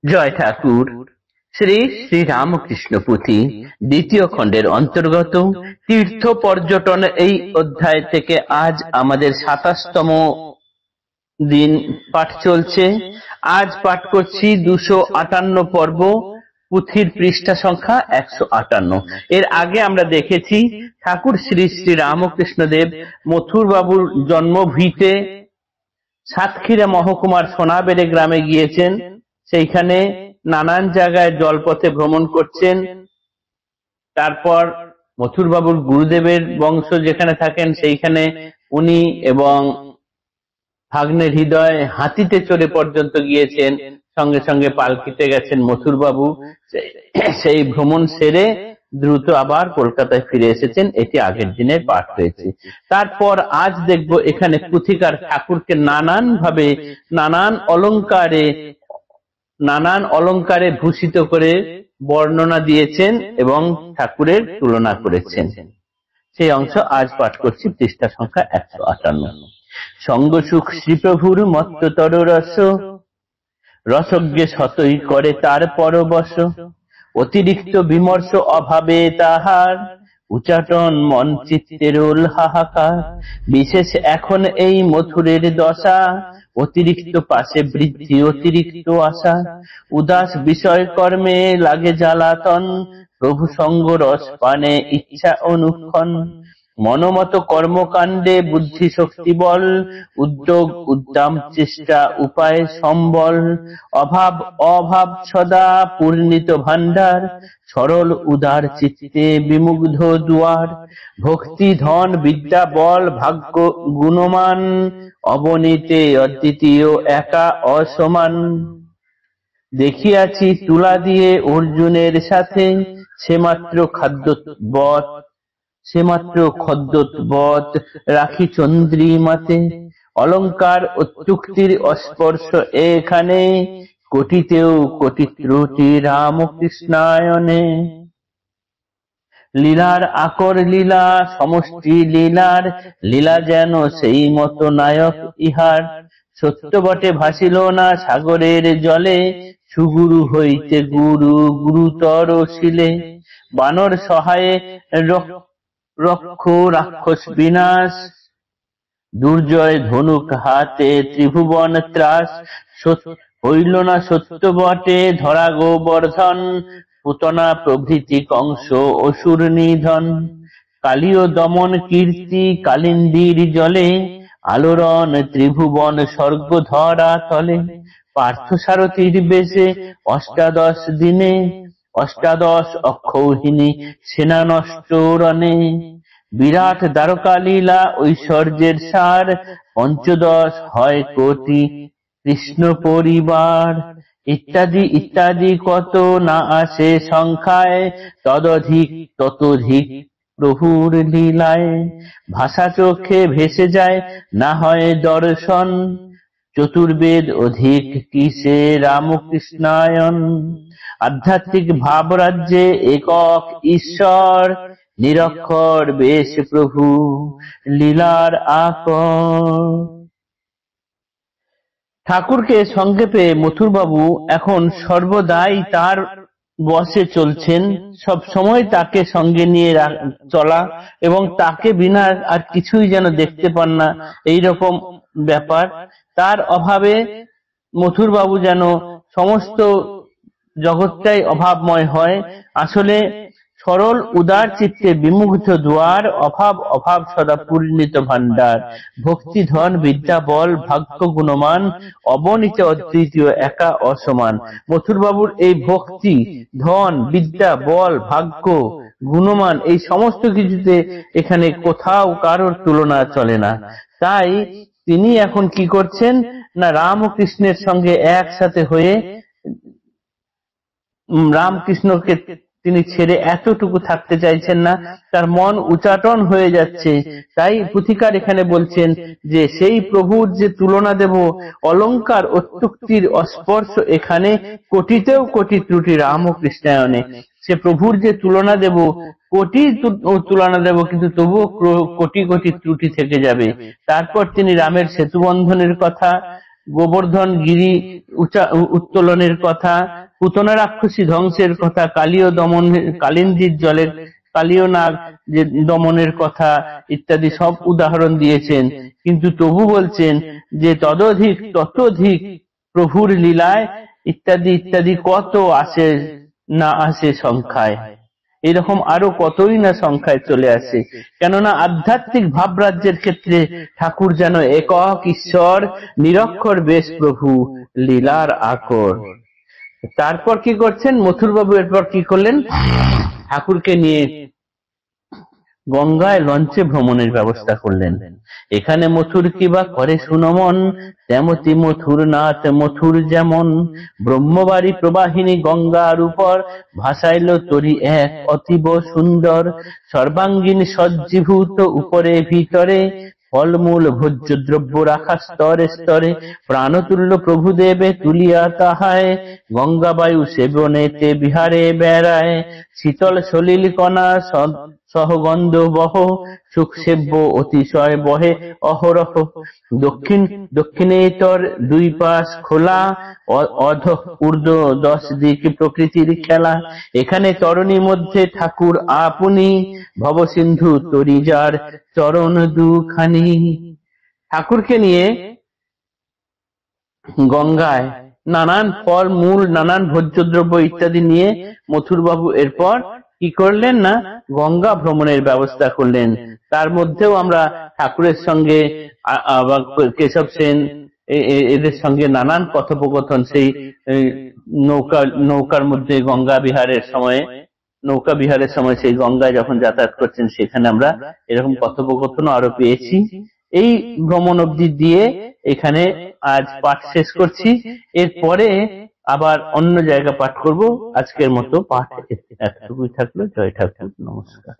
জয় ঠাকুর। শ্রী শ্রী রামকৃষ্ণ পুঁথি দ্বিতীয় খণ্ডের অন্তর্গত তীর্থ পর্যটন এই অধ্যায় থেকে আজ আমাদের ২৭তম দিন পাঠ চলছে। আজ পাঠ করছি ২৫৮ পর্ব, পুঁথির পৃষ্ঠা সংখ্যা ১৫৮। এর আগে আমরা দেখেছি ঠাকুর শ্রী শ্রী রামকৃষ্ণদেব মথুর বাবুর জন্মভিটে সাতক্ষীরা মহকুমার সোনাবেড়ে গ্রামে গিয়েছেন। সেইখানে নানান জায়গায় জলপথে ভ্রমণ করছেন। তারপর মথুর বাবুর গুরুদেবের বংশ যেখানে থাকেন সেইখানে উনি এবং ভাগ্নে হৃদয় হাতিতে চড়ে পর্যন্ত গিয়েছেন, সঙ্গে সঙ্গে পালকিতে গেছেন মথুর বাবু। সেই ভ্রমণ সেরে দ্রুত আবার কলকাতায় ফিরে এসেছেন। এটি আগের দিনের পাঠ হয়েছে। তারপর আজ দেখব এখানে পুথিকার ঠাকুরকে নানান ভাবে নানান অলঙ্কারে ভূষিত করে বর্ণনা দিয়েছেন এবং ঠাকুরের তুলনা করেছেন। সেই অংশ আজ পাঠ করছি, পৃষ্ঠা সংখ্যা ১৫৮। সঙ্গসুখ শ্রীপ্রভুর মত্ততর রস, রসজ্ঞে শতই করে তার পরবশ। অতিরিক্ত বিমর্ষ অভাবে তাহার, উচাটন মন চিত্তের হাহাকার। বিশেষ এখন এই মথুরের দশা, অতিরিক্ত পাশে বৃদ্ধি অতিরিক্ত আশা। উদাস বিষয় কর্মে লাগে জ্বালাতন, প্রভু সঙ্গ রস পানে ইচ্ছা অনুক্ষণ। মনোমত কর্মকাণ্ডে বুদ্ধি শক্তি বল, উদ্যোগ উদ্দাম চেষ্টা উপায় সম্বল। অভাব সদা পূর্ণিত ভাণ্ডার, সরল উদার চিত্তে বিমুগ্ধ দুয়ার। ভক্তি ধন বিদ্যা বল ভাগ্য গুণমান, অবনীতে অদ্বিতীয় একা অসমান। দেখিয়াছি তুলা দিয়ে অর্জুনের সাথে, সে মাত্র খদ্যোৎবৎ রাখি চন্দ্রিমাতে। অলঙ্কার অত্যুক্তির অস্পর্শ এখানে, কোটিতেও কোটি ত্রুটি রামকৃষ্ণায়নে। লীলার আকর লীলা সমষ্টি লীলার, লীলা যেন সেই মতো নায়ক ইহার। সত্য বটে ভাসিল না সাগরের জলে, সুগুরু হইতে গুরু গুরুতর শিলে। বানর সহায়ে রক্ষ রাক্ষস বিনাশ, দুর্জয় ধনুক হাতে ত্রিভুবন ত্রাস। হইল না সত্য বটে ধরা গোবর্ধন, পুতনা প্রভৃতি কংস অসুর নিধন। কালীয় দমন কীর্তি কালিন্দীর জলে, আলোড়ন ত্রিভুবন স্বর্গ ধরা তলে। পার্থ সারথীর বেশে অষ্টাদশ দিনে, অষ্টাদশ অক্ষৌহিনী সেনা নষ্ট রণে। বিরাট দ্বারকা লীলা ঐশ্বর্যের সার, পঞ্চদশ হয় কোটি কৃষ্ণ পরিবার। ইত্যাদি ইত্যাদি কত না আসে সংখ্যায়, তদধিক ততোধিক প্রভুর লীলায়। ভাষা চোখে ভেসে যায় না হয় দর্শন, চতুর্বেদ অধিক কিসে রামকৃষ্ণায়ন। আধ্যাত্মিক ভাবরাজ্যে একক ঈশ্বর, নিরক্ষর বেশ প্রভু লীলার আকর। ঠাকুরকে সংক্ষেপে মথুরবাবু এখন সর্বদাই তার বসে চলছেন, সব সময় তাকে সঙ্গে নিয়ে চলা এবং তাকে বিনা আর কিছুই যেন দেখতে পান না, এইরকম ব্যাপার। তার অভাবে মথুরবাবু যেন সমস্ত জগৎটাই অভাবময় হয়। আসলে সরল উদার চিত্তে বিমুগ্ধ দুয়ার, অভাব সদা পূর্ণিত ভাণ্ডার। ভক্তি ধন বিদ্যা বল ভাগ্য গুণমান, অবনীত অদ্বিতীয় একা অসমান। মথুরবাবুর এই ভক্তি ধন বিদ্যা বল ভাগ্য গুণমান এই সমস্ত কিছুতে এখানে কোথাও কারোর তুলনা চলে না। তাই তিনি এখন কি করছেন না, রামকৃষ্ণের সঙ্গে একসাথে হয়ে রামকৃষ্ণকে তিনি ছেড়ে এতটুকু থাকতে চাইছেন না, তার মন উচাটন হয়ে যাচ্ছে। তাই পুথিকার এখানে বলছেন যে সেই প্রভুর যে তুলনা দেব, অলঙ্কার অত্যুক্তির অস্পর্শ এখানে, কোটিতেও কোটি ত্রুটি রামকৃষ্ণায়নে। সে প্রভুর যে তুলনা দেব, কোটি তুলনা দেব, কিন্তু তবুও কোটি কোটি ত্রুটি থেকে যাবে। তারপর তিনি রামের সেতু বন্ধনের কথা গোবর্ধন গিরি উত্তোলনের কথা, পুতনা রাক্ষসী ধ্বংসের কথা, কালীয় দমন, কালিন্দীর জলের কালীয় নাগ যে দমনের কথা ইত্যাদি সব উদাহরণ দিয়েছেন। কিন্তু তবু বলছেন যে ততোধিক ততোধিক প্রভুর লীলায় ইত্যাদি ইত্যাদি কত আসে না আসে সংখ্যায়, এরকম আরো কতই না সংখ্যায় চলে আসে। কেননা আধ্যাত্মিক ভাবরাজ্যের ক্ষেত্রে ঠাকুর যেন একক ঈশ্বর, নিরক্ষর বেশ প্রভু, লীলার আকর। তারপর কি করছেন মথুরবাবু? এরপর কি করলেন? ঠাকুরকে নিয়ে গঙ্গায় লঞ্চে ভ্রমণের ব্যবস্থা করলেন। এখানে মথুর কি বা করে সুনমন, তেমতি মথুর নাথ মথুর যেমন, ব্রহ্মবাড়ি প্রবাহিনী গঙ্গার উপর, ভাসাইল তরি এক অতীব সুন্দর, সর্বাঙ্গীন সজ্জীভূত উপরে ভিতরে, ফলমূল ভোজ্য দ্রব্য রাখা স্তরে স্তরে, প্রাণতুল্য প্রভুদেবে তুলিয়া তাহায়, গঙ্গাবায়ু সেবনেতে বিহারে বেড়ায়, শীতল সলিল কণা সহগন্ধ বহ, সুখসেব্য অতিশয় বহে অহরহ, দক্ষিণেতর দুই পাশ খোলা, অধ ঊর্ধ্ব 10 দিক প্রকৃতির খেলা, এখানে তরণী মধ্যে ঠাকুর আপনি, ভবসিন্ধু তরি যার চরণ দুখানি। ঠাকুরকে নিয়ে গঙ্গায় নানান ফল মূল, নানান ভোজ্যদ্রব্য ইত্যাদি নিয়ে মথুরবাবু এরপর কি করলেন না গঙ্গা ভ্রমণের ব্যবস্থা করলেন। তার মধ্যেও আমরা ঠাকুরের সঙ্গে কেশব সেন এদের সঙ্গে নানান কথোপকথন, সেই নৌকার মধ্যে গঙ্গা বিহারের সময়, নৌকা বিহারের সময় সেই গঙ্গায় যখন যাতায়াত করছেন সেখানে আমরা এরকম কথোপকথন আরো পেয়েছি। এই ভ্রমণ অবধি দিয়ে এখানে আজ পাঠ শেষ করছি। এরপরে আবার অন্য জায়গা পাঠ করব। আজকের মতো পাঠ এতটুকুই থাকলো। জয় ঠাকুর, নমস্কার।